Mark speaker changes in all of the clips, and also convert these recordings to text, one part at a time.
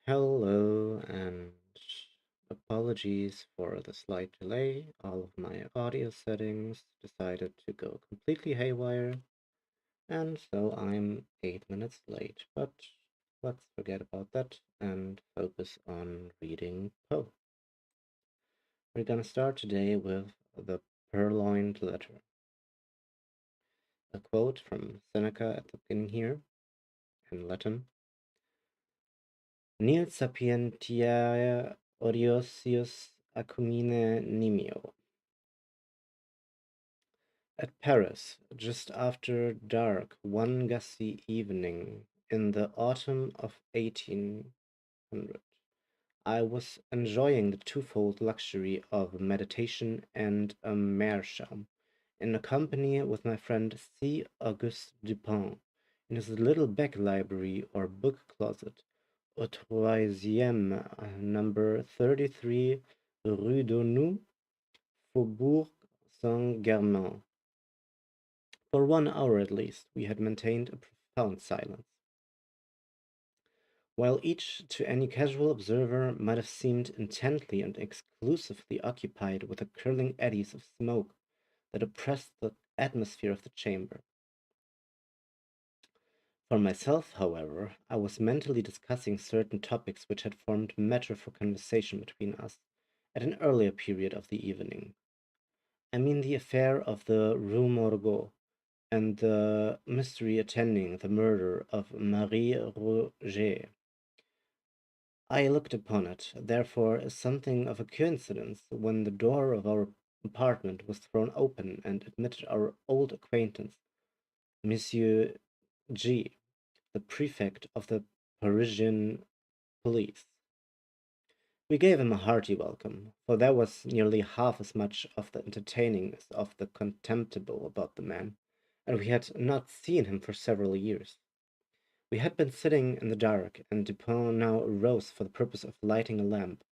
Speaker 1: Hello, and apologies for the slight delay. All of my audio settings decided to go completely haywire, and so I'm 8 minutes late. But let's forget about that and focus on reading Poe. We're gonna start today with the Purloined Letter. A quote from Seneca at the beginning here in Latin. Nil sapientiae odiosius acumine nimio. At Paris, just after dark one gusty evening in the autumn of 1800, I was enjoying the twofold luxury of meditation and a meerschaum, in company with my friend C. Auguste Dupin, in his little back library or book closet, au troisième, number 33 Rue d'Aunou, Faubourg Saint-Germain. For 1 hour at least, we had maintained a profound silence. While each to any casual observer might have seemed intently and exclusively occupied with the curling eddies of smoke that oppressed the atmosphere of the chamber. For myself, however, I was mentally discussing certain topics which had formed matter for conversation between us at an earlier period of the evening. I mean the affair of the Rue Morgue, and the mystery attending the murder of Marie Roget. I looked upon it, therefore, as something of a coincidence when the door of our apartment was thrown open and admitted our old acquaintance, Monsieur G., the prefect of the Parisian police. We gave him a hearty welcome, for there was nearly half as much of the entertaining as of the contemptible about the man, and we had not seen him for several years. We had been sitting in the dark, and Dupin now arose for the purpose of lighting a lamp,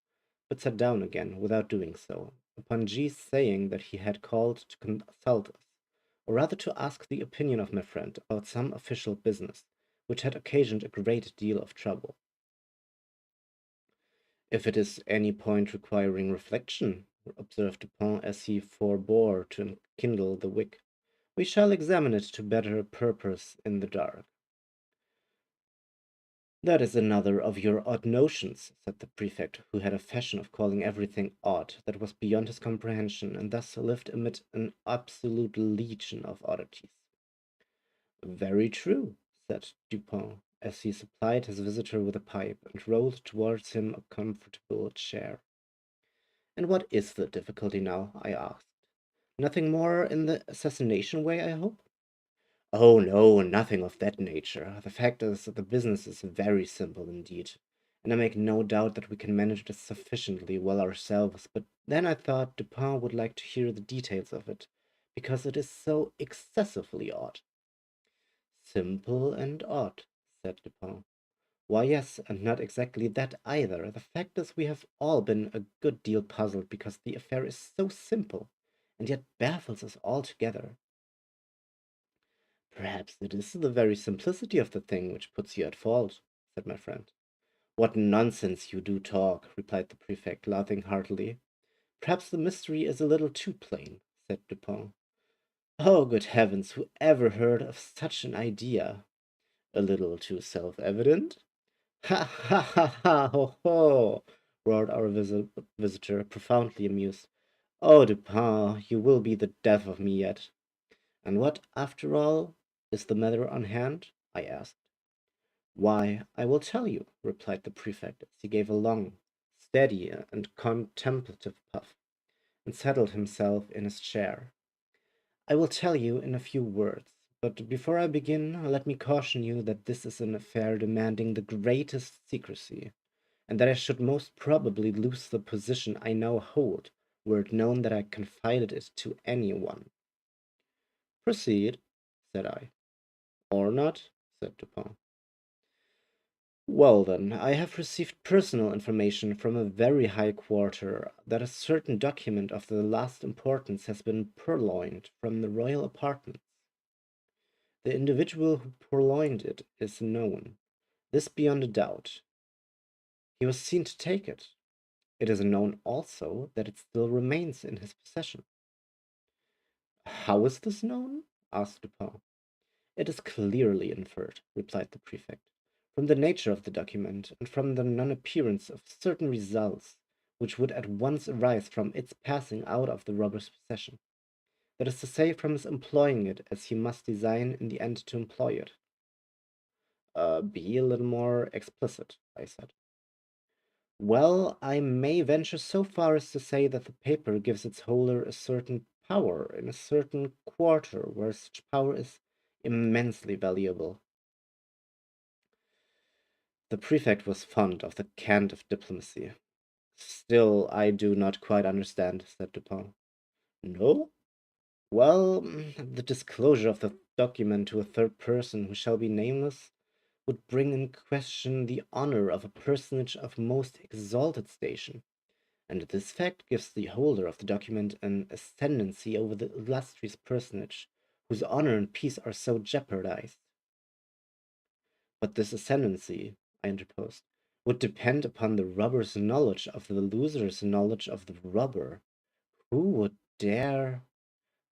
Speaker 1: but sat down again without doing so, upon G's saying that he had called to consult us, or rather to ask the opinion of my friend about some official business, which had occasioned a great deal of trouble. If it is any point requiring reflection, observed Dupin as he forbore to kindle the wick, we shall examine it to better purpose in the dark. That is another of your odd notions, said the prefect, who had a fashion of calling everything odd that was beyond his comprehension, and thus lived amid an absolute legion of oddities. Very true, said Dupin, as he supplied his visitor with a pipe and rolled towards him a comfortable chair. And what is the difficulty now? I asked. Nothing more in the assassination way, I hope? Oh, no, nothing of that nature. The fact is that the business is very simple indeed, and I make no doubt that we can manage it sufficiently well ourselves, but then I thought Dupin would like to hear the details of it, because it is so excessively odd. Simple and odd, said Dupin. Why, yes, and not exactly that either. The fact is we have all been a good deal puzzled because the affair is so simple, and yet baffles us altogether. Perhaps it is the very simplicity of the thing which puts you at fault, said my friend. What nonsense you do talk, replied the prefect, laughing heartily. Perhaps the mystery is a little too plain, said Dupin. Oh, good heavens, who ever heard of such an idea? A little too self-evident? Ha ha ha ha ho ho! Roared our visitor, profoundly amused. Oh, Dupin, you will be the death of me yet. And what, after all, is the matter on hand? I asked. Why, I will tell you, replied the prefect, as he gave a long, steady, and contemplative puff, and settled himself in his chair. I will tell you in a few words, but before I begin, let me caution you that this is an affair demanding the greatest secrecy, and that I should most probably lose the position I now hold were it known that I confided it to any one. Proceed, said I. Or not, said Dupin. Well, then, I have received personal information from a very high quarter that a certain document of the last importance has been purloined from the royal apartments. The individual who purloined it is known. This beyond a doubt. He was seen to take it. It is known also that it still remains in his possession. How is this known? Asked Dupin. It is clearly inferred, replied the prefect, from the nature of the document and from the non-appearance of certain results which would at once arise from its passing out of the robber's possession. That is to say, from his employing it as he must design in the end to employ it. Be a little more explicit, I said. Well, I may venture so far as to say that the paper gives its holder a certain power in a certain quarter where such power is immensely valuable. The prefect was fond of the cant of diplomacy. Still, I do not quite understand, said Dupin. No? Well, the disclosure of the document to a third person who shall be nameless would bring in question the honor of a personage of most exalted station, and this fact gives the holder of the document an ascendancy over the illustrious personage whose honor and peace are so jeopardized. But this ascendancy, I interposed, would depend upon the robber's knowledge of the loser's knowledge of the robber. Who would dare?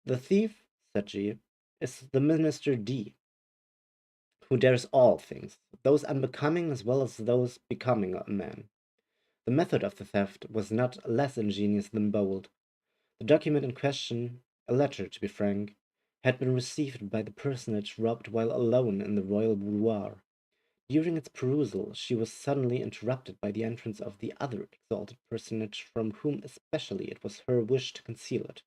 Speaker 1: The thief, said she, is the Minister D, who dares all things, those unbecoming as well as those becoming a man. The method of the theft was not less ingenious than bold. The document in question, a letter to be frank, had been received by the personage robbed while alone in the royal boudoir. During its perusal, she was suddenly interrupted by the entrance of the other exalted personage from whom especially it was her wish to conceal it.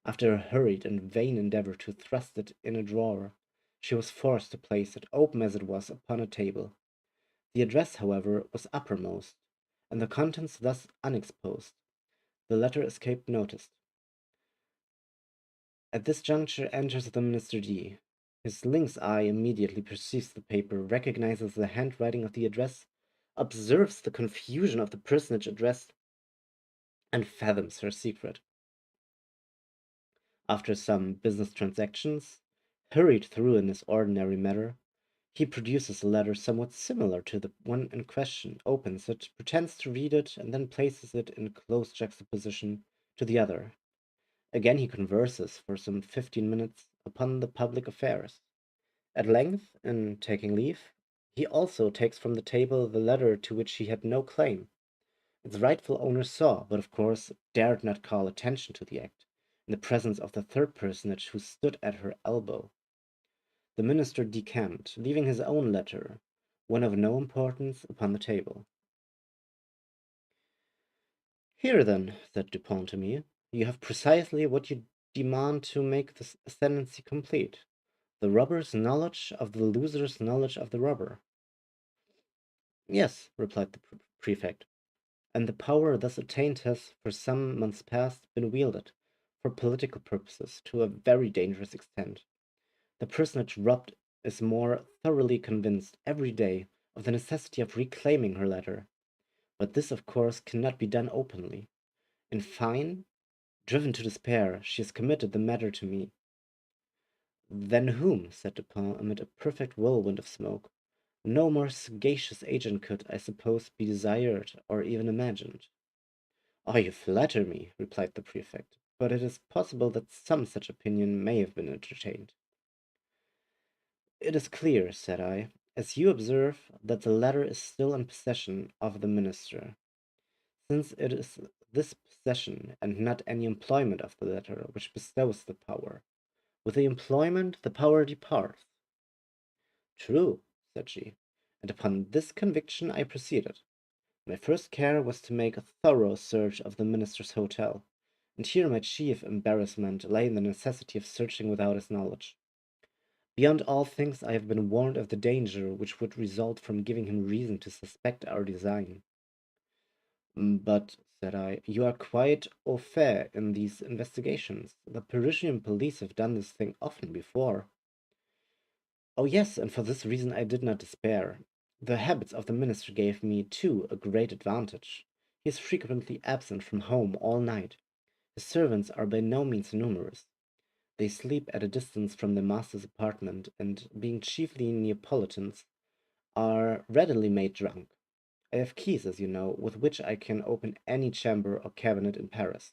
Speaker 1: After a hurried and vain endeavor to thrust it in a drawer, she was forced to place it, open as it was, upon a table. The address, however, was uppermost, and the contents thus unexposed, the letter escaped notice. At this juncture enters the Minister D. His lynx eye immediately perceives the paper, recognizes the handwriting of the address, observes the confusion of the personage addressed, and fathoms her secret. After some business transactions, hurried through in his ordinary manner, he produces a letter somewhat similar to the one in question, opens it, pretends to read it, and then places it in close juxtaposition to the other. Again he converses for some 15 minutes upon the public affairs. At length, in taking leave, he also takes from the table the letter to which he had no claim. Its rightful owner saw, but of course dared not call attention to the act, in the presence of the third personage who stood at her elbow. The minister decamped, leaving his own letter, one of no importance, upon the table. Here, then, said Dupin to me, you have precisely what you demand to make this ascendancy complete. The robber's knowledge of the loser's knowledge of the robber. Yes, replied the prefect, and the power thus attained has, for some months past, been wielded, for political purposes, to a very dangerous extent. The personage robbed is more thoroughly convinced every day of the necessity of reclaiming her letter, but this, of course, cannot be done openly. In fine, driven to despair, she has committed the matter to me. Then whom? Said Dupin, amid a perfect whirlwind of smoke. No more sagacious agent could, I suppose, be desired or even imagined. Oh, you flatter me, replied the prefect, but it is possible that some such opinion may have been entertained. It is clear, said I, as you observe, that the letter is still in possession of the minister. Since it is this possession, and not any employment of the letter, which bestows the power, with the employment the power departs. True, said she, and upon this conviction I proceeded. My first care was to make a thorough search of the minister's hotel, and here my chief embarrassment lay in the necessity of searching without his knowledge. Beyond all things, I have been warned of the danger which would result from giving him reason to suspect our design. But, said I, you are quite au fait in these investigations. The Parisian police have done this thing often before. Oh, yes, and for this reason I did not despair. The habits of the minister gave me, too, a great advantage. He is frequently absent from home all night. His servants are by no means numerous. They sleep at a distance from their master's apartment, and, being chiefly Neapolitans, are readily made drunk. I have keys, as you know, with which I can open any chamber or cabinet in Paris.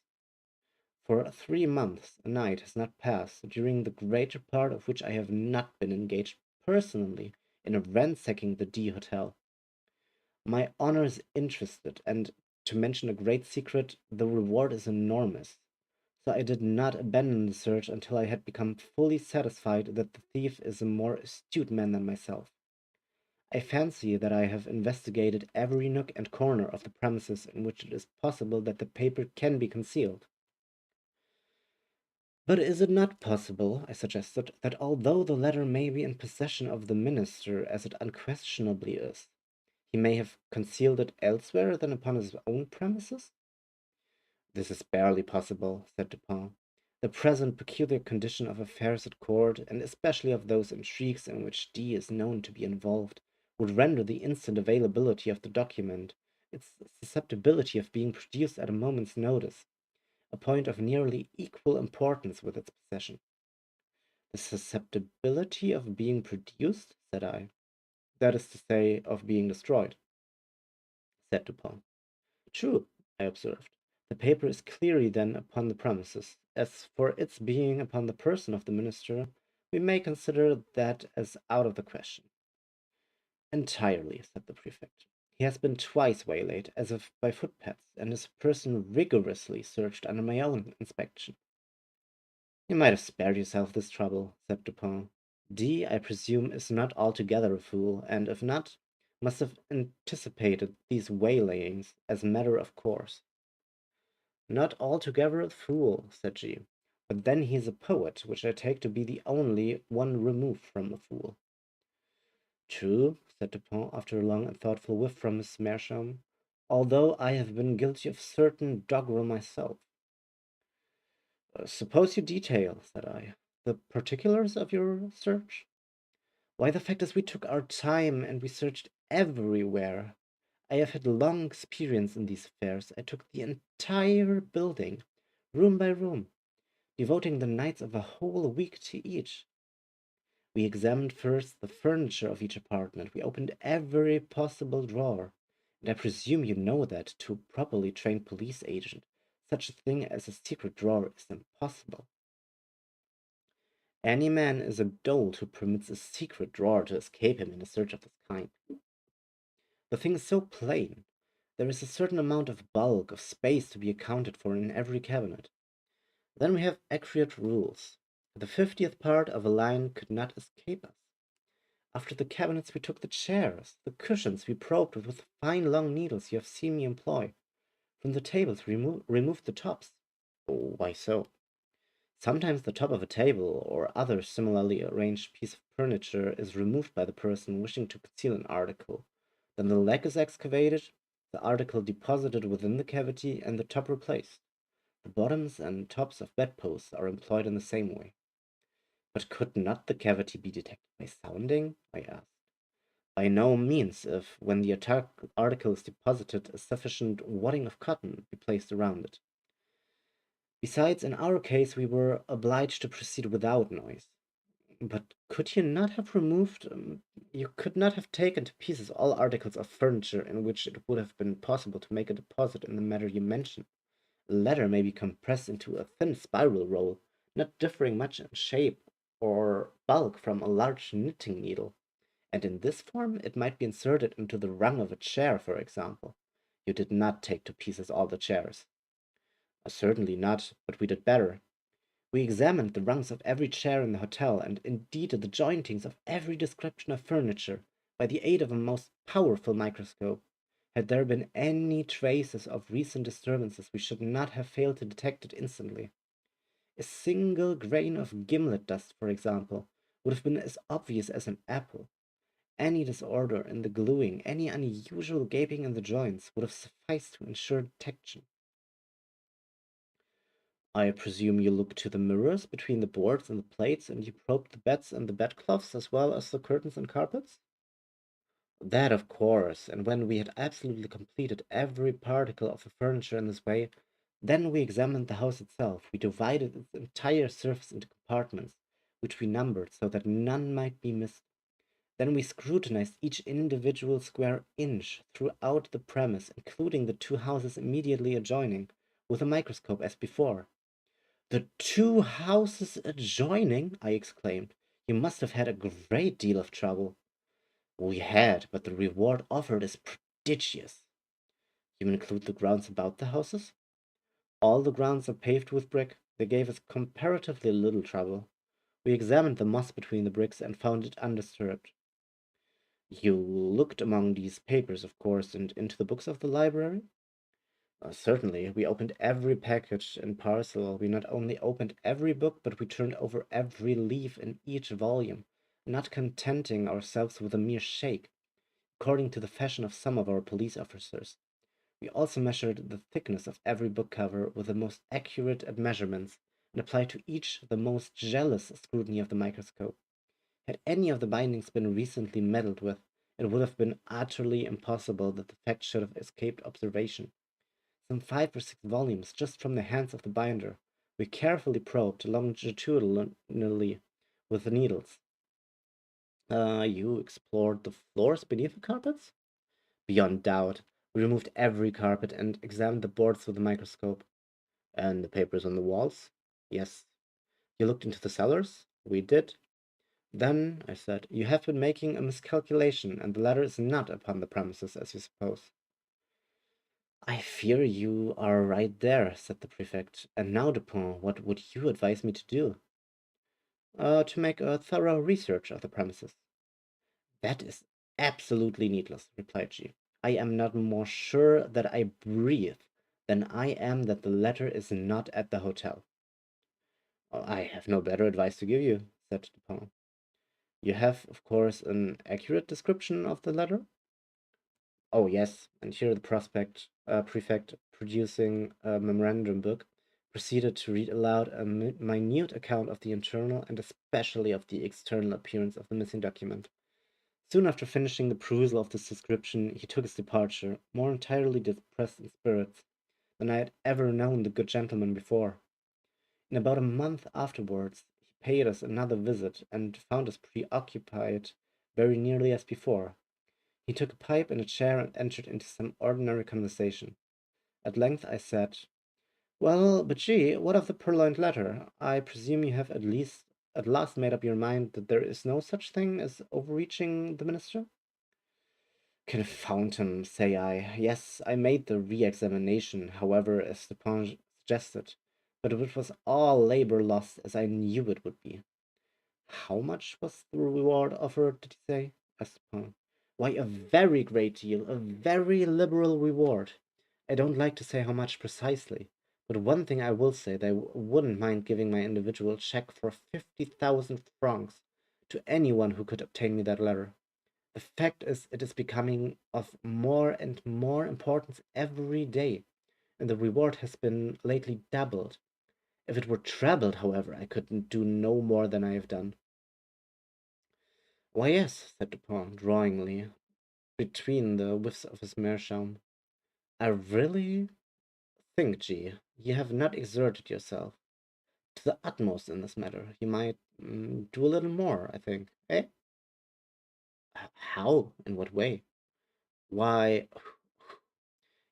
Speaker 1: For 3 months a night has not passed, during the greater part of which I have not been engaged personally in ransacking the D Hotel. My honor is interested, and, to mention a great secret, the reward is enormous. So I did not abandon the search until I had become fully satisfied that the thief is a more astute man than myself. I fancy that I have investigated every nook and corner of the premises in which it is possible that the paper can be concealed. But is it not possible, I suggested, that although the letter may be in possession of the minister, as it unquestionably is, he may have concealed it elsewhere than upon his own premises? This is barely possible, said Dupin. The present peculiar condition of affairs at court, and especially of those intrigues in which D is known to be involved, would render the instant availability of the document, its susceptibility of being produced at a moment's notice, a point of nearly equal importance with its possession. The susceptibility of being produced, said I. That is to say, of being destroyed, said Dupin. True, I observed. The paper is clearly then upon the premises. As for its being upon the person of the minister, we may consider that as out of the question. Entirely, said the prefect. He has been twice waylaid, as if by footpads, and his person rigorously searched under my own inspection. You might have spared yourself this trouble, said Dupin. D, I presume, is not altogether a fool, and if not, must have anticipated these waylayings as a matter of course. Not altogether a fool, said G, but then he is a poet, which I take to be the only one removed from a fool. True, said Dupin, after a long and thoughtful whiff from his meerschaum, although I have been guilty of certain doggerel myself. Suppose you detail, said I, the particulars of your search? Why, the fact is we took our time and we searched everywhere. I have had long experience in these affairs. I took the entire building, room by room, devoting the nights of a whole week to each. We examined first the furniture of each apartment. We opened every possible drawer, and I presume you know that, to a properly trained police agent, such a thing as a secret drawer is impossible. Any man is a dolt who permits a secret drawer to escape him in a search of this kind. The thing is so plain. There is a certain amount of bulk, of space to be accounted for in every cabinet. Then we have accurate rules. The 50th part of a line could not escape us. After the cabinets we took the chairs, the cushions we probed with fine long needles you have seen me employ. From the tables we removed the tops. Oh, why so? Sometimes the top of a table or other similarly arranged piece of furniture is removed by the person wishing to conceal an article. Then the leg is excavated, the article deposited within the cavity, and the top replaced. The bottoms and tops of bedposts are employed in the same way. But could not the cavity be detected by sounding? I asked. By no means, if, when the article is deposited, a sufficient wadding of cotton be placed around it. Besides, in our case, we were obliged to proceed without noise. But could you not have you could not have taken to pieces all articles of furniture in which it would have been possible to make a deposit in the manner you mention? A letter may be compressed into a thin spiral roll, not differing much in shape or bulk from a large knitting needle, and in this form it might be inserted into the rung of a chair, for example. You did not take to pieces all the chairs. Certainly not, but we did better. We examined the rungs of every chair in the hotel, and indeed the jointings of every description of furniture, by the aid of a most powerful microscope. Had there been any traces of recent disturbances, we should not have failed to detect it instantly. A single grain of gimlet dust, for example, would have been as obvious as an apple. Any disorder in the gluing, any unusual gaping in the joints, would have sufficed to ensure detection. I presume you looked to the mirrors between the boards and the plates, and you probed the beds and the bedcloths as well as the curtains and carpets? That, of course, and when we had absolutely completed every particle of the furniture in this way, then we examined the house itself. We divided its entire surface into compartments, which we numbered so that none might be missed. Then we scrutinized each individual square inch throughout the premise, including the two houses immediately adjoining, with a microscope as before. "The two houses adjoining!" I exclaimed. "You must have had a great deal of trouble." "We had, but the reward offered is prodigious." "You include the grounds about the houses?" "All the grounds are paved with brick. They gave us comparatively little trouble. We examined the moss between the bricks and found it undisturbed." "You looked among these papers, of course, and into the books of the library?" Certainly. We opened every package and parcel. We not only opened every book, but we turned over every leaf in each volume, not contenting ourselves with a mere shake, according to the fashion of some of our police officers. We also measured the thickness of every book cover with the most accurate measurements, and applied to each the most jealous scrutiny of the microscope. Had any of the bindings been recently meddled with, it would have been utterly impossible that the fact should have escaped observation. Some 5 or 6 volumes, just from the hands of the binder, we carefully probed longitudinally with the needles. You explored the floors beneath the carpets?" "Beyond doubt. We removed every carpet and examined the boards with a microscope." "And the papers on the walls?" "Yes." "You looked into the cellars?" "We did." "Then," I said, "you have been making a miscalculation, and the letter is not upon the premises, as you suppose." "I fear you are right there," said the prefect. "And now, Dupin, what would you advise me to do?" To make a thorough research of the premises." "That is absolutely needless," replied she. "I am not more sure that I breathe than I am that the letter is not at the hotel." "I have no better advice to give you," said Dupin. "You have, of course, an accurate description of the letter?" "Oh, yes." And here the prefect, producing a memorandum book, proceeded to read aloud a minute account of the internal and especially of the external appearance of the missing document. Soon after finishing the perusal of this description, he took his departure, more entirely depressed in spirits than I had ever known the good gentleman before. In about a month afterwards, he paid us another visit, and found us preoccupied very nearly as before. He took a pipe and a chair and entered into some ordinary conversation. At length I said, "Well, but gee, what of the purloined letter? I presume you have at last made up your mind that there is no such thing as overreaching the minister?" "Confound him," say I. "Yes, I made the re-examination, however, as Dupin suggested, but it was all labor lost, as I knew it would be." "How much was the reward offered, did he say?" asked Dupin. "Why, a very great deal, a very liberal reward. I don't like to say how much precisely, but one thing I will say, that I wouldn't mind giving my individual check for 50,000 francs to anyone who could obtain me that letter. The fact is, it is becoming of more and more importance every day, and the reward has been lately doubled. If it were trebled, however, I could do no more than I have done." "Why, yes," said Dupin, drawingly, between the whiffs of his meerschaum. "I really think, G, you have not exerted yourself to the utmost in this matter. You might do a little more, I think. Eh?" "How? In what way?" "Why,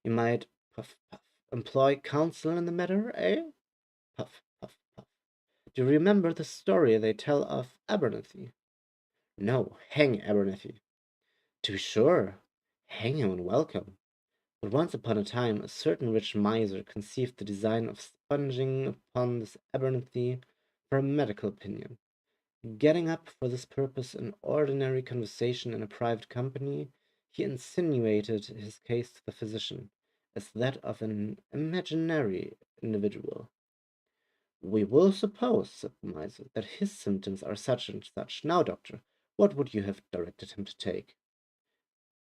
Speaker 1: you might puff puff employ counsel in the matter, eh?" Puff puff puff. "Do you remember the story they tell of Abernethy?" "No, hang Abernethy." "To be sure, hang him and welcome. But once upon a time a certain rich miser conceived the design of sponging upon this Abernethy for a medical opinion. Getting up for this purpose an ordinary conversation in a private company, he insinuated his case to the physician as that of an imaginary individual. 'We will suppose,' said the miser, 'that his symptoms are such and such. Now, doctor, what would you have directed him to take?'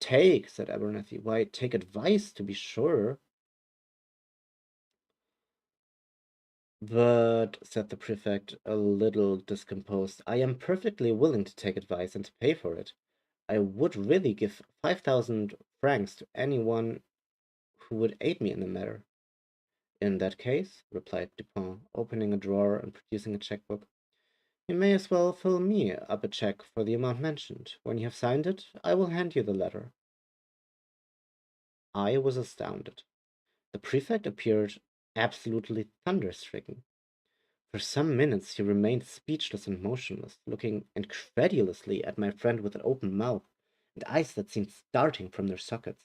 Speaker 1: 'Take!' said Abernethy. 'Why, take advice, to be sure.' 'But,' said the prefect, a little discomposed, 'I am perfectly willing to take advice and to pay for it. I would really give 5,000 francs to any one who would aid me in the matter.' 'In that case,' replied Dupin, opening a drawer and producing a checkbook, You may as well fill me up a check for the amount mentioned. When you have signed it, I will hand you the letter. I was astounded. The prefect appeared absolutely thunderstricken. For some minutes he remained speechless and motionless, looking incredulously at my friend with an open mouth and eyes that seemed starting from their sockets.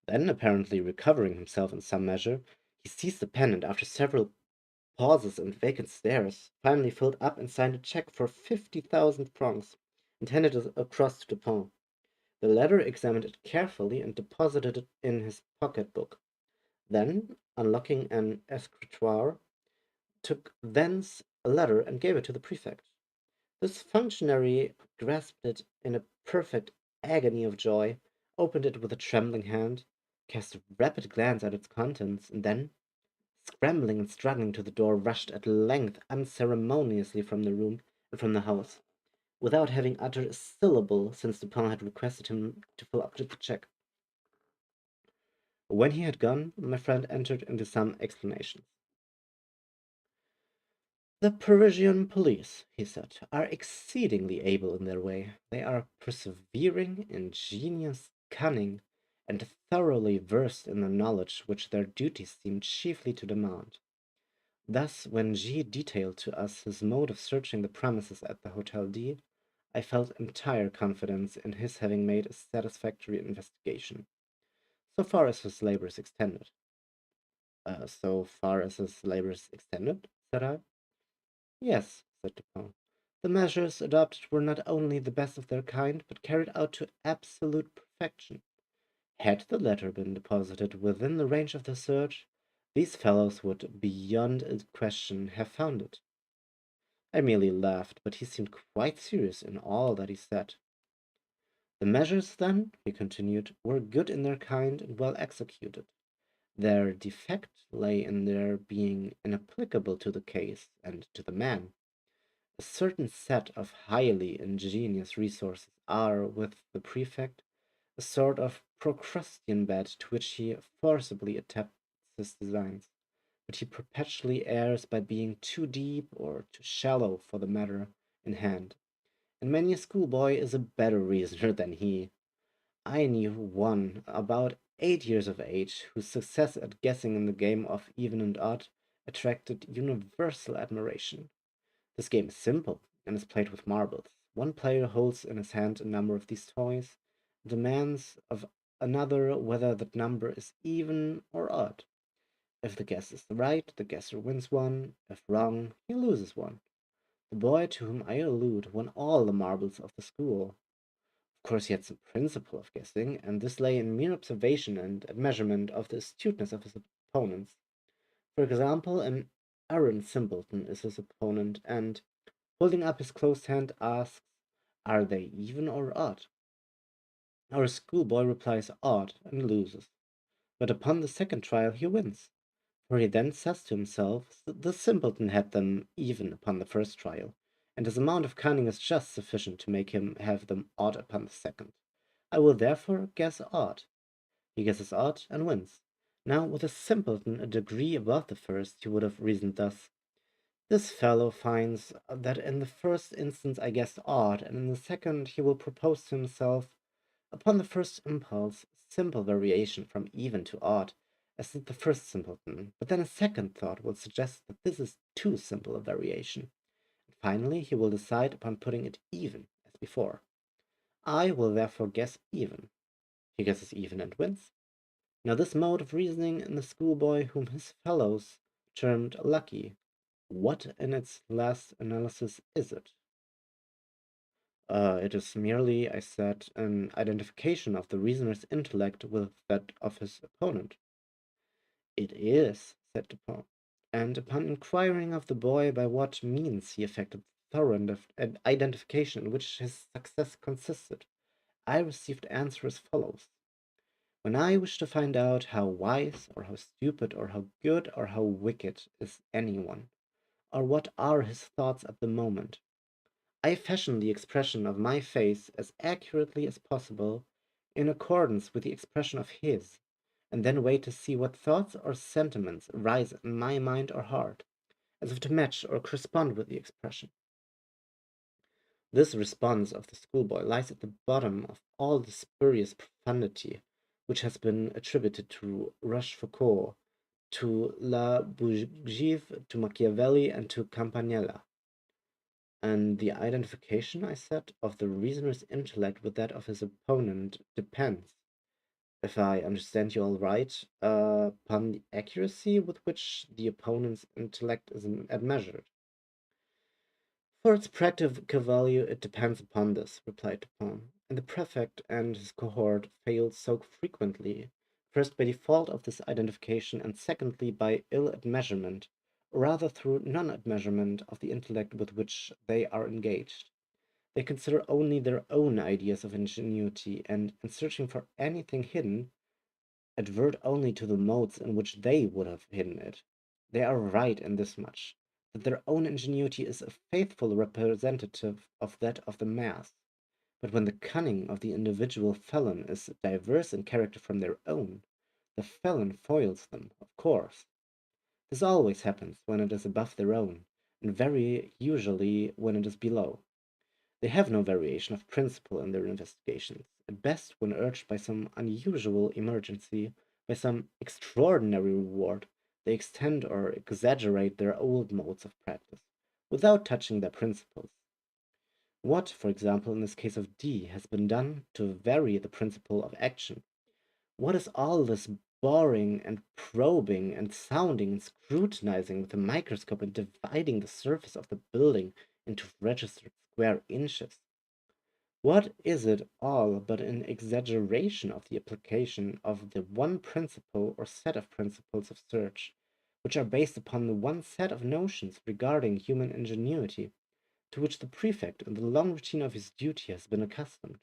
Speaker 1: Then, apparently recovering himself in some measure, he seized the pen and, after several pauses and vacant stares, finally filled up and signed a check for 50,000 francs and handed it across to Dupin. The latter examined it carefully and deposited it in his pocket-book. Then, unlocking an escritoire, took thence a letter and gave it to the prefect. This functionary grasped it in a perfect agony of joy, opened it with a trembling hand, cast a rapid glance at its contents, and then, scrambling and struggling to the door, rushed at length unceremoniously from the room and from the house, without having uttered a syllable since Dupin had requested him to fill up the check. When he had gone, my friend entered into some explanations. "The Parisian police," he said, "are exceedingly able in their way. They are persevering, ingenious, cunning, and thoroughly versed in the knowledge which their duties seem chiefly to demand. Thus, when G detailed to us his mode of searching the premises at the Hotel D, I felt entire confidence in his having made a satisfactory investigation, so far as his labors extended." So far as his labors extended?" said I. "Yes," said Dupin. "The measures adopted were not only the best of their kind, but carried out to absolute perfection. Had the letter been deposited within the range of the search, these fellows would, beyond a question, have found it." I merely laughed, but he seemed quite serious in all that he said. "The measures, then," he continued, "were good in their kind and well executed. Their defect lay in their being inapplicable to the case and to the man. A certain set of highly ingenious resources are, with the prefect, a sort of Procrustean bed to which he forcibly adapts his designs, but he perpetually errs by being too deep or too shallow for the matter in hand, and many a schoolboy is a better reasoner than he. I knew one about 8 years of age whose success at guessing in the game of even and odd attracted universal admiration. This game is simple and is played with marbles. One player holds in his hand a number of these toys and demands of another whether that number is even or odd. If the guess is right, the guesser wins one. If wrong, he loses one. The boy to whom I allude won all the marbles of the school. Of course, he had some principle of guessing, and this lay in mere observation and measurement of the astuteness of his opponents. For example, an arrant simpleton is his opponent, and, holding up his closed hand, asks, "Are they even or odd?" Our schoolboy replies odd and loses, but upon the second trial he wins, for he then says to himself, "The simpleton had them even upon the first trial, and his amount of cunning is just sufficient to make him have them odd upon the second. I will therefore guess odd." He guesses odd and wins. Now, with a simpleton a degree above the first, he would have reasoned thus: "This fellow finds that in the first instance I guessed odd, and in the second he will propose to himself, upon the first impulse, a simple variation from even to odd, as did the first simpleton, but then a second thought will suggest that this is too simple a variation, and finally he will decide upon putting it even, as before. I will therefore guess even." He guesses even and wins. Now this mode of reasoning in the schoolboy whom his fellows termed lucky, what in its last analysis is it? It is merely, I said, an identification of the reasoner's intellect with that of his opponent. "It is," said Dupin, and upon inquiring of the boy by what means he effected the thorough identification in which his success consisted, I received answer as follows: "When I wish to find out how wise or how stupid or how good or how wicked is any one, or what are his thoughts at the moment, I fashion the expression of my face as accurately as possible in accordance with the expression of his, and then wait to see what thoughts or sentiments rise in my mind or heart, as if to match or correspond with the expression. This response of the schoolboy lies at the bottom of all the spurious profundity which has been attributed to Rochefoucauld, to La Bougive, to Machiavelli, and to Campanella. And the identification, I said, of the reasoner's intellect with that of his opponent depends, if I understand you all right, upon the accuracy with which the opponent's intellect is measured. For its practical value, it depends upon this, replied Dupin, and the prefect and his cohort failed so frequently, first by default of this identification, and secondly by ill admeasurement, or rather through non-admeasurement of the intellect with which they are engaged. They consider only their own ideas of ingenuity, and in searching for anything hidden, advert only to the modes in which they would have hidden it. They are right in this much, that their own ingenuity is a faithful representative of that of the mass. But when the cunning of the individual felon is diverse in character from their own, the felon foils them, of course. This always happens when it is above their own, and very usually when it is below. They have no variation of principle in their investigations. At best, when urged by some unusual emergency, by some extraordinary reward, they extend or exaggerate their old modes of practice, without touching their principles. What, for example, in this case of D, has been done to vary the principle of action? What is all this boring and probing and sounding and scrutinizing with a microscope and dividing the surface of the building into registered square inches? What is it all but an exaggeration of the application of the one principle or set of principles of search, which are based upon the one set of notions regarding human ingenuity, to which the prefect in the long routine of his duty has been accustomed?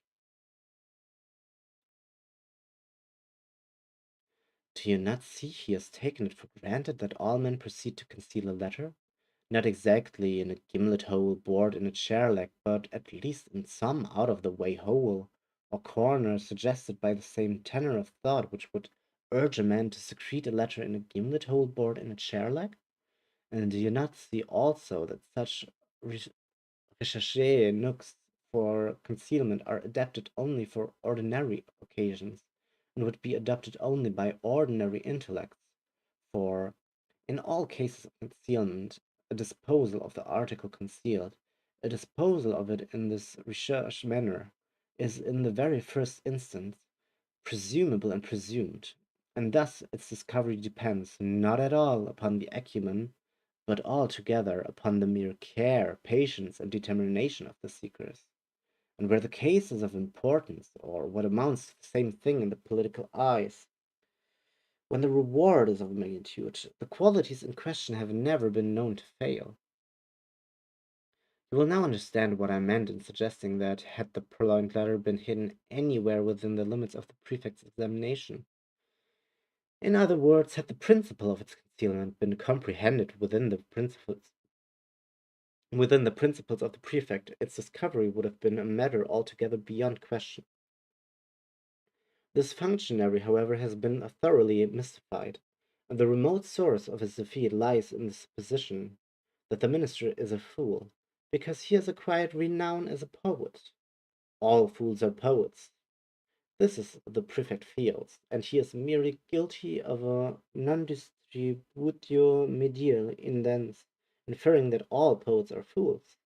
Speaker 1: Do you not see he has taken it for granted that all men proceed to conceal a letter? Not exactly in a gimlet hole bored in a chair-leg, but at least in some out-of-the-way hole or corner suggested by the same tenor of thought which would urge a man to secrete a letter in a gimlet hole bored in a chair-leg? And do you not see also that such recherché nooks for concealment are adapted only for ordinary occasions, and would be adopted only by ordinary intellects? For in all cases of concealment, a disposal of the article concealed, a disposal of it in this recherche manner, is in the very first instance presumable and presumed, and thus its discovery depends not at all upon the acumen, but altogether upon the mere care, patience, and determination of the seekers. And where the case is of importance, or what amounts to the same thing in the political eyes, when the reward is of magnitude, the qualities in question have never been known to fail. You will now understand what I meant in suggesting that had the purloined letter been hidden anywhere within the limits of the prefect's examination, in other words, had the principle of its concealment been comprehended within the principles of the prefect, its discovery would have been a matter altogether beyond question. This functionary, however, has been thoroughly mystified, and the remote source of his defeat lies in the supposition that the minister is a fool, because he has acquired renown as a poet. All fools are poets. This is the prefect feels, and he is merely guilty of a non distributio medii indens, inferring that all poets are fools.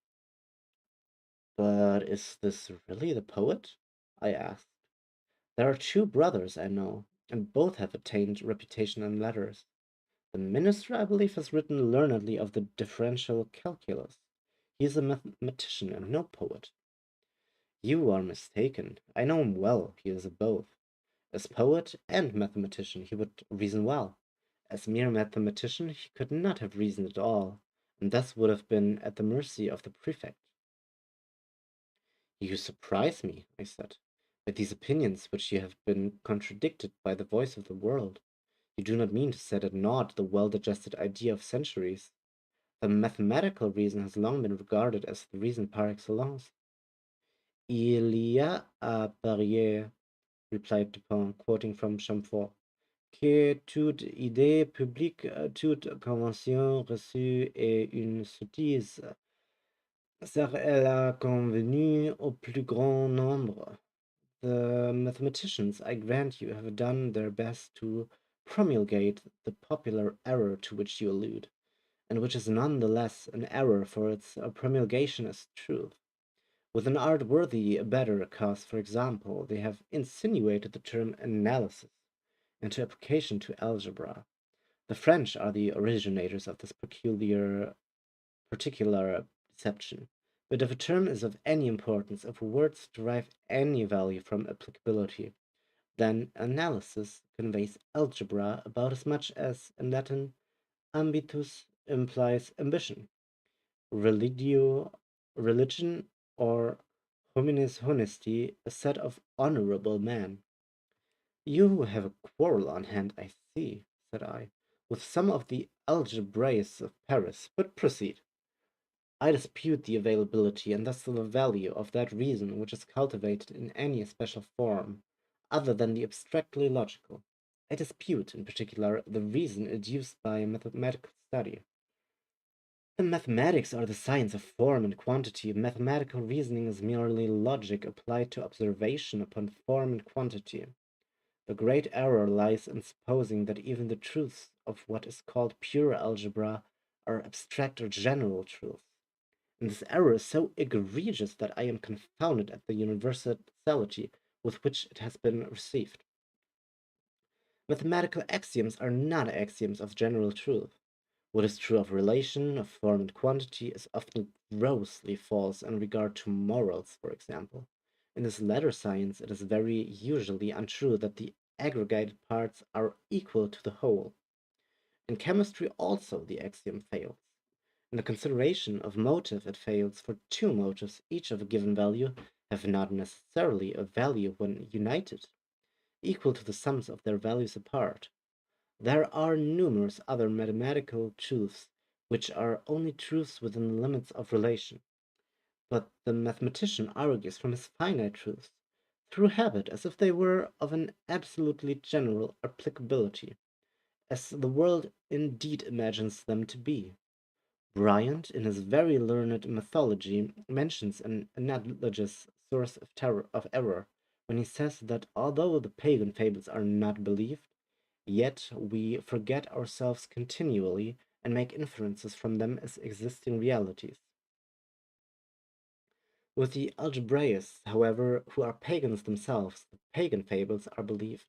Speaker 1: But is this really the poet? I asked. There are two brothers I know, and both have attained reputation in letters. The minister, I believe, has written learnedly of the differential calculus. He is a mathematician and no poet. You are mistaken. I know him well. He is both. As poet and mathematician, he would reason well. As mere mathematician, he could not have reasoned at all, and thus would have been at the mercy of the prefect. You surprise me, I said, with these opinions which you have been contradicted by the voice of the world. You do not mean to set at naught the well-digested idea of centuries. The mathematical reason has long been regarded as the reason par excellence. Il y a à parier, replied Dupin, quoting from Chamfort, que toute idée publique, toute convention reçue est une sottise, serait-elle convenue au plus grand nombre? The mathematicians, I grant you, have done their best to promulgate the popular error to which you allude, and which is none the less an error for its promulgation as truth. With an art worthy a better cause, for example, they have insinuated the term analysis into application to algebra. The French are the originators of this particular deception. But if a term is of any importance, if words derive any value from applicability, then analysis conveys algebra about as much as in Latin ambitus implies ambition, religio, religion, or hominis honesti, a set of honorable men. You have a quarrel on hand, I see, said I, with some of the algebraists of Paris, but proceed. I dispute the availability and thus the value of that reason which is cultivated in any special form other than the abstractly logical. I dispute, in particular, the reason adduced by mathematical study. The mathematics are the science of form and quantity. Mathematical reasoning is merely logic applied to observation upon form and quantity. The great error lies in supposing that even the truths of what is called pure algebra are abstract or general truths. And this error is so egregious that I am confounded at the universality with which it has been received. Mathematical axioms are not axioms of general truth. What is true of relation, of form and quantity, is often grossly false in regard to morals, for example. In this latter science, it is very usually untrue that the aggregated parts are equal to the whole. In chemistry also the axiom fails. In the consideration of motive it fails, for two motives, each of a given value, have not necessarily a value when united, equal to the sums of their values apart. There are numerous other mathematical truths which are only truths within the limits of relation. But the mathematician argues from his finite truths, through habit, as if they were of an absolutely general applicability, as the world indeed imagines them to be. Bryant, in his very learned mythology, mentions an analogous source of error when he says that although the pagan fables are not believed, yet we forget ourselves continually and make inferences from them as existing realities. With the algebraists, however, who are pagans themselves, the pagan fables are believed,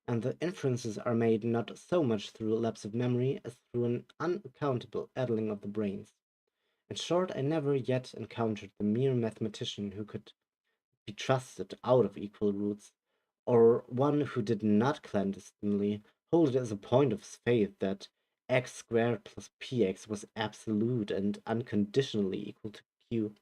Speaker 1: and the inferences are made not so much through lapse of memory as through an unaccountable addling of the brains. In short, I never yet encountered the mere mathematician who could be trusted out of equal roots, or one who did not clandestinely hold it as a point of his faith that x squared plus px was absolute and unconditionally equal to q.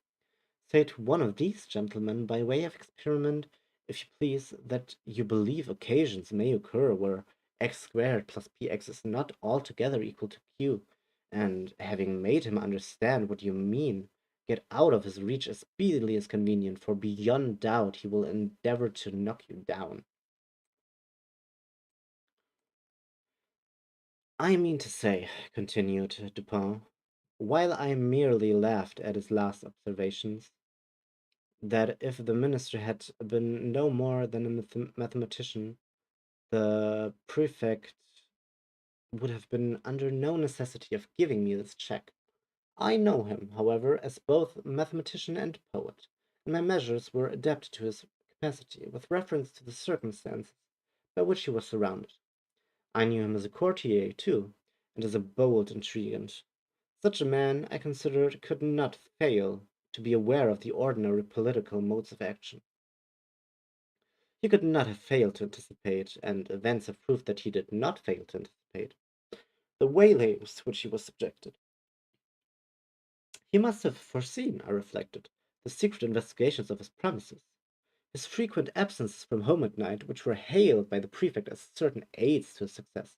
Speaker 1: Say to one of these gentlemen, by way of experiment, if you please, that you believe occasions may occur where x squared plus px is not altogether equal to q, and having made him understand what you mean, get out of his reach as speedily as convenient, for beyond doubt he will endeavor to knock you down. I mean to say, continued Dupin, while I merely laughed at his last observations, that if the minister had been no more than a mathematician, the prefect would have been under no necessity of giving me this check. I know him, however, as both mathematician and poet, and my measures were adapted to his capacity with reference to the circumstances by which he was surrounded. I knew him as a courtier, too, and as a bold intriguant. Such a man, I considered, could not fail to be aware of the ordinary political modes of action. He could not have failed to anticipate, and events have proved that he did not fail to anticipate, the waylayings to which he was subjected. He must have foreseen, I reflected, the secret investigations of his premises, his frequent absences from home at night, which were hailed by the prefect as certain aids to his success,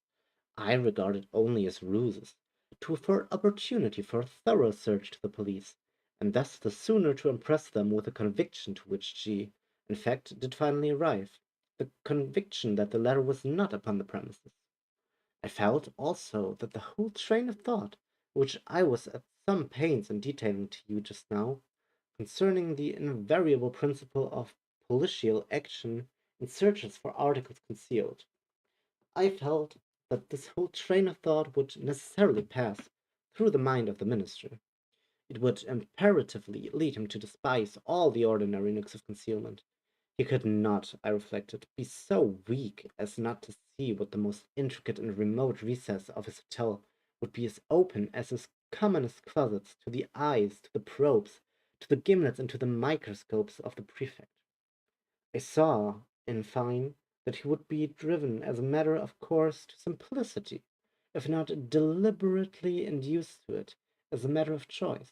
Speaker 1: I regarded only as ruses, to afford opportunity for a thorough search to the police, and thus the sooner to impress them with the conviction to which she, in fact, did finally arrive, the conviction that the letter was not upon the premises. I felt also that the whole train of thought, which I was at some pains in detailing to you just now, concerning the invariable principle of policial action in searches for articles concealed, I felt that this whole train of thought would necessarily pass through the mind of the minister. It would imperatively lead him to despise all the ordinary nooks of concealment. He could not, I reflected, be so weak as not to see what the most intricate and remote recess of his hotel would be as open as his commonest closets to the eyes, to the probes, to the gimlets, and to the microscopes of the prefect. I saw, in fine, that he would be driven as a matter of course to simplicity, if not deliberately induced to it as a matter of choice.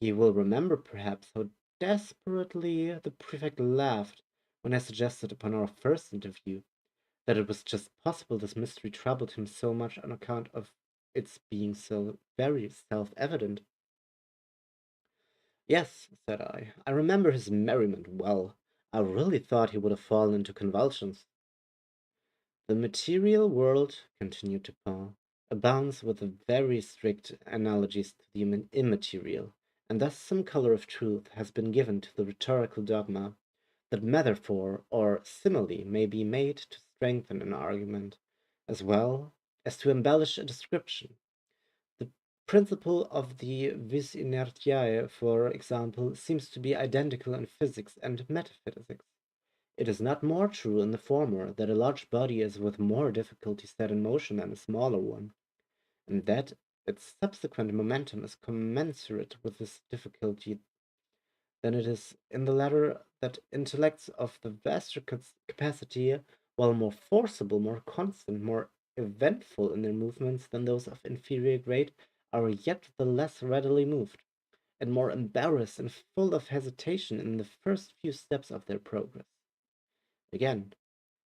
Speaker 1: You will remember, perhaps, how desperately the prefect laughed when I suggested upon our first interview that it was just possible this mystery troubled him so much on account of its being so very self evident. Yes, said I. I remember his merriment well. I really thought he would have fallen into convulsions. The material world, continued Dupin, abounds with very strict analogies to the immaterial, and thus some color of truth has been given to the rhetorical dogma that metaphor or simile may be made to strengthen an argument, as well as to embellish a description. The principle of the vis inertiae, for example, seems to be identical in physics and metaphysics. It is not more true in the former that a large body is with more difficulty set in motion than a smaller one, and that its subsequent momentum is commensurate with this difficulty than it is in the latter that intellects of the vaster capacity, while more forcible, more constant, more eventful in their movements than those of inferior grade, are yet the less readily moved, and more embarrassed and full of hesitation in the first few steps of their progress. Again,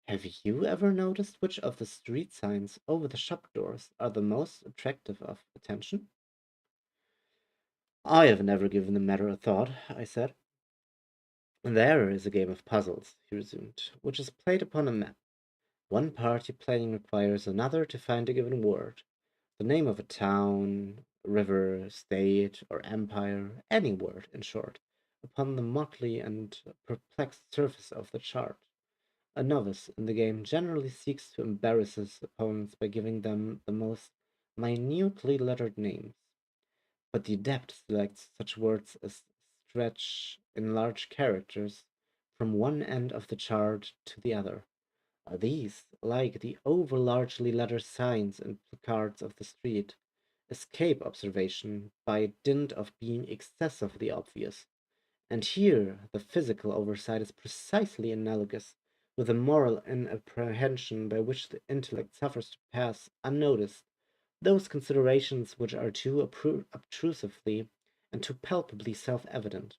Speaker 1: have you ever noticed which of the street signs over the shop doors are the most attractive of attention? I have never given the matter a thought, I said. There is a game of puzzles, he resumed, which is played upon a map. One party playing requires another to find a given word, the name of a town, river, state, or empire, any word, in short, upon the motley and perplexed surface of the chart. A novice in the game generally seeks to embarrass his opponents by giving them the most minutely lettered names, but the adept selects such words as stretch in large characters from one end of the chart to the other. These, like the over largely lettered signs and placards of the street, escape observation by dint of being excessively obvious. And here the physical oversight is precisely analogous with the moral inapprehension by which the intellect suffers to pass unnoticed those considerations which are too obtrusively and too palpably self-evident.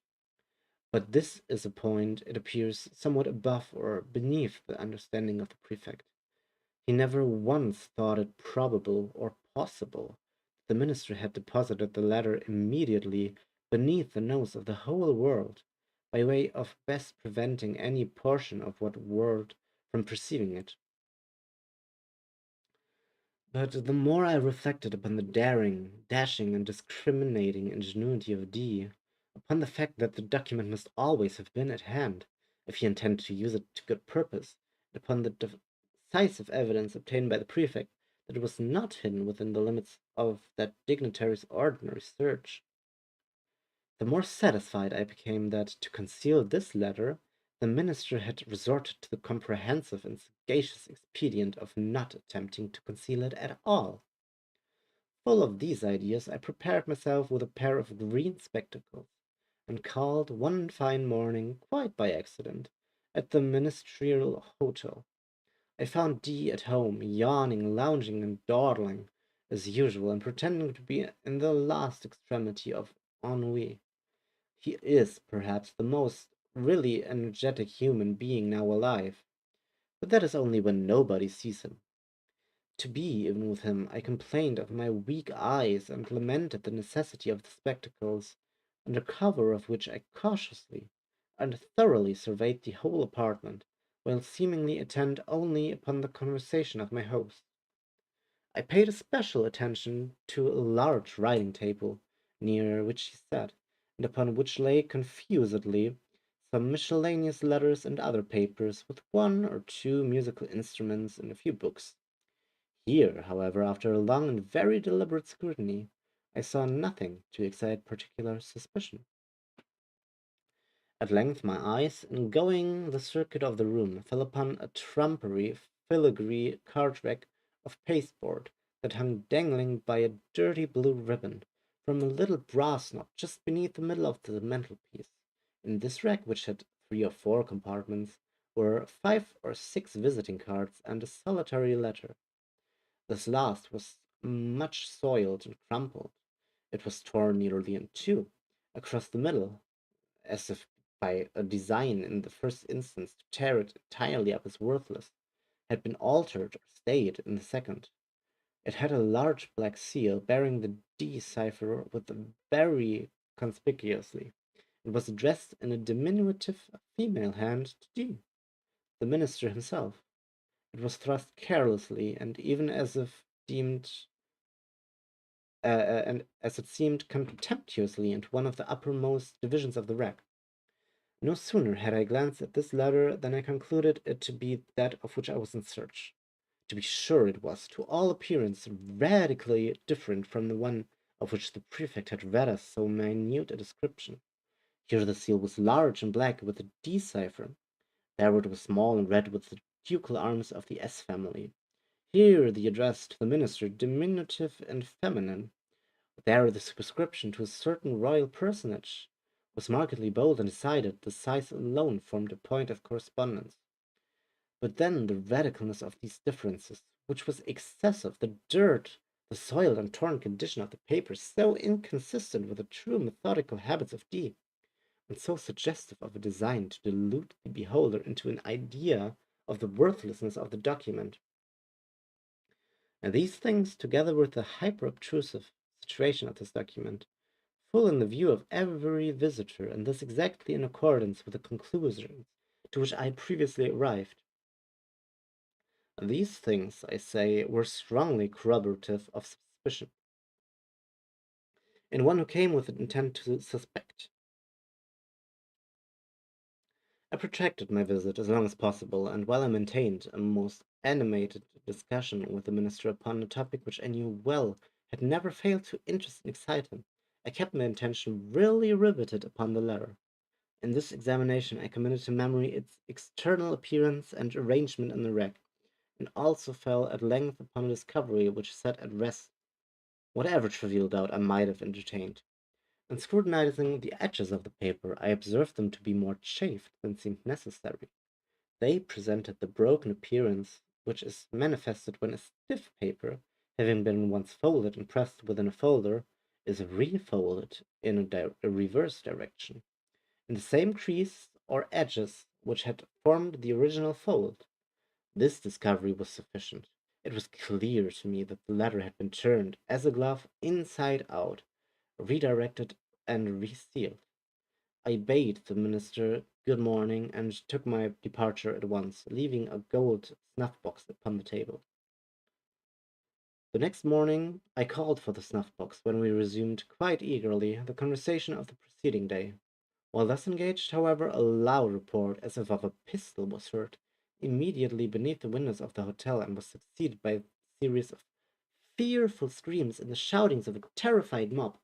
Speaker 1: But this is a point, it appears, somewhat above or beneath the understanding of the prefect. He never once thought it probable or possible that the minister had deposited the letter immediately beneath the nose of the whole world, by way of best preventing any portion of what world from perceiving it. But the more I reflected upon the daring, dashing, and discriminating ingenuity of D, upon the fact that the document must always have been at hand, if he intended to use it to good purpose, and upon the decisive evidence obtained by the prefect that it was not hidden within the limits of that dignitary's ordinary search, the more satisfied I became that, to conceal this letter, the minister had resorted to the comprehensive and sagacious expedient of not attempting to conceal it at all. Full of these ideas, I prepared myself with a pair of green spectacles, and called one fine morning, quite by accident, at the ministerial hotel. I found D at home, yawning, lounging, and dawdling, as usual, and pretending to be in the last extremity of ennui. He is, perhaps, the most really energetic human being now alive, but that is only when nobody sees him. To be even with him, I complained of my weak eyes and lamented the necessity of the spectacles, under cover of which I cautiously and thoroughly surveyed the whole apartment, while seemingly intent only upon the conversation of my host. I paid especial attention to a large writing table near which she sat, and upon which lay confusedly some miscellaneous letters and other papers, with one or two musical instruments and a few books. Here, however, after a long and very deliberate scrutiny, I saw nothing to excite particular suspicion. At length my eyes, in going the circuit of the room, fell upon a trumpery, filigree card-rack of pasteboard that hung dangling by a dirty blue ribbon from a little brass knob just beneath the middle of the mantelpiece. In this rack, which had 3 or 4 compartments, were 5 or 6 visiting cards and a solitary letter. This last was much soiled and crumpled. It was torn nearly in two, across the middle, as if by a design in the first instance to tear it entirely up as worthless, had been altered or stayed in the second. It had a large black seal bearing the D cipher with very conspicuously. It was addressed in a diminutive female hand to D, the minister himself. It was thrust carelessly, and even as if deemed and as it seemed contemptuously, into one of the uppermost divisions of the rack. No sooner had I glanced at this letter than I concluded it to be that of which I was in search. To be sure, it was, to all appearance, radically different from the one of which the prefect had read us so minute a description. Here the seal was large and black with a D cipher. There it was small and red with the ducal arms of the S family. Here the address to the minister diminutive and feminine. There the superscription to a certain royal personage was markedly bold and decided. The size alone formed a point of correspondence. But then the radicalness of these differences, which was excessive, the dirt, the soiled and torn condition of the paper, so inconsistent with the true methodical habits of D, and so suggestive of a design to delude the beholder into an idea of the worthlessness of the document. And these things, together with the hyper-obtrusive situation of this document, full in the view of every visitor, and thus exactly in accordance with the conclusions to which I had previously arrived. These things, I say, were strongly corroborative of suspicion, in one who came with an intent to suspect. I protracted my visit as long as possible, and while I maintained a most animated discussion with the minister upon a topic which I knew well had never failed to interest and excite him, I kept my attention really riveted upon the letter. In this examination I committed to memory its external appearance and arrangement in the rack, and also fell at length upon a discovery which set at rest whatever trivial doubt I might have entertained. On scrutinizing the edges of the paper, I observed them to be more chafed than seemed necessary. They presented the broken appearance which is manifested when a stiff paper, having been once folded and pressed within a folder, is refolded in a reverse direction, in the same crease or edges which had formed the original fold. This discovery was sufficient. It was clear to me that the letter had been turned, as a glove, inside out, redirected and resealed. I bade the minister good morning and took my departure at once, leaving a gold snuff-box upon the table. The next morning I called for the snuff-box, when we resumed quite eagerly the conversation of the preceding day. While thus engaged, however, a loud report, as if of a pistol, was heard immediately beneath the windows of the hotel, and was succeeded by a series of fearful screams and the shoutings of a terrified mob.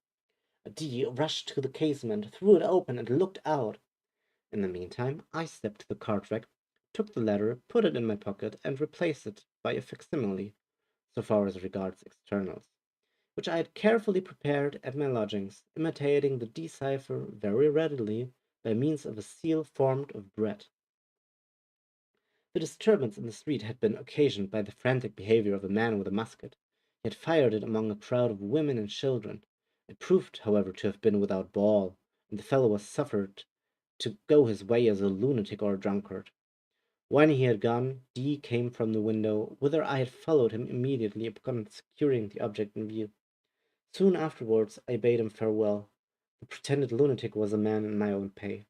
Speaker 1: D rushed to the casement, threw it open, and looked out. In the meantime, I stepped to the card rack, took the letter, put it in my pocket, and replaced it by a facsimile, so far as regards externals, which I had carefully prepared at my lodgings, imitating the decipher very readily by means of a seal formed of bread. The disturbance in the street had been occasioned by the frantic behavior of a man with a musket. He had fired it among a crowd of women and children. It proved, however, to have been without ball, and the fellow was suffered to go his way as a lunatic or a drunkard. When he had gone, D came from the window, whither I had followed him immediately upon securing the object in view. Soon afterwards I bade him farewell. The pretended lunatic was a man in my own pay.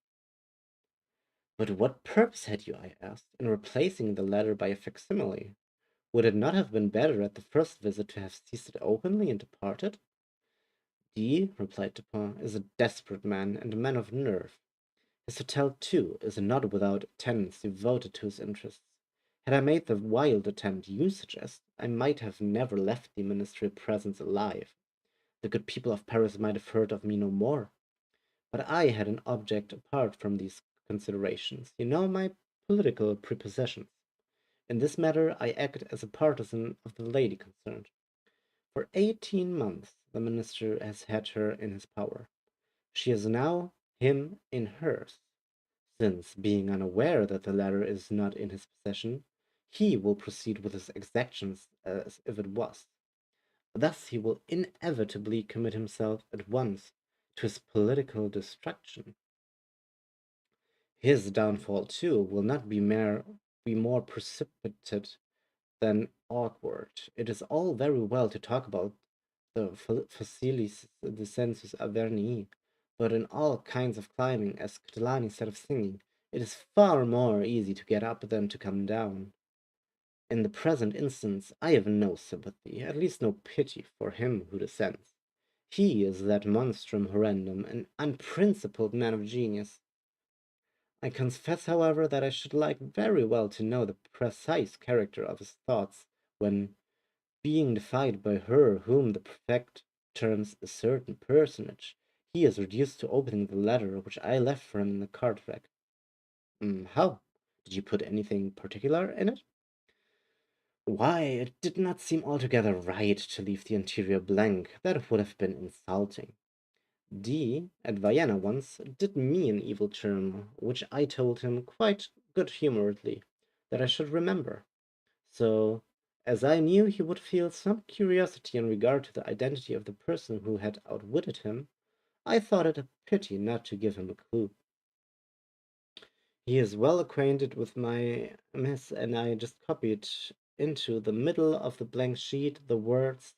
Speaker 1: "But what purpose had you," I asked, "in replacing the letter by a facsimile? Would it not have been better at the first visit to have seized it openly and departed? D, replied Dupin, is a desperate man and a man of nerve. His hotel, too, is not without tenants devoted to his interests. Had I made the wild attempt you suggest, I might have never left the ministerial presence alive. The good people of Paris might have heard of me no more. But I had an object apart from these considerations. You know my political prepossessions. In this matter I act as a partisan of the lady concerned. For 18 months the minister has had her in his power. She has now him in hers, since, being unaware that the latter is not in his possession, he will proceed with his exactions as if it was. Thus he will inevitably commit himself at once to his political destruction. His downfall, too, will not be more precipitate than awkward. It is all very well to talk about the facilis descensus Averni, but in all kinds of climbing, as Catalani said of singing, it is far more easy to get up than to come down. In the present instance, I have no sympathy, at least no pity, for him who descends. He is that monstrum horrendum, an unprincipled man of genius. I confess, however, that I should like very well to know the precise character of his thoughts when, being defied by her whom the prefect terms a certain personage, he is reduced to opening the letter which I left for him in the card rack. How? Did you put anything particular in it? Why, it did not seem altogether right to leave the interior blank. That would have been insulting. D, at Vienna once, did me an evil turn, which I told him quite good-humouredly that I should remember. So, as I knew he would feel some curiosity in regard to the identity of the person who had outwitted him, I thought it a pity not to give him a clue. He is well acquainted with my mess, and I just copied into the middle of the blank sheet the words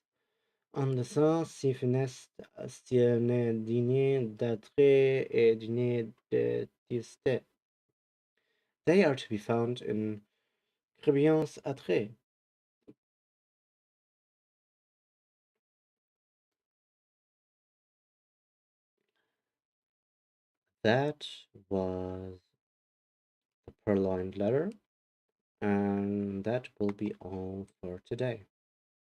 Speaker 1: "En laissant si funeste ciel dîner d'attrait et dîner de tristesse." They are to be found in Crébillon's Attrait. That was the purloined letter, and that will be all for today.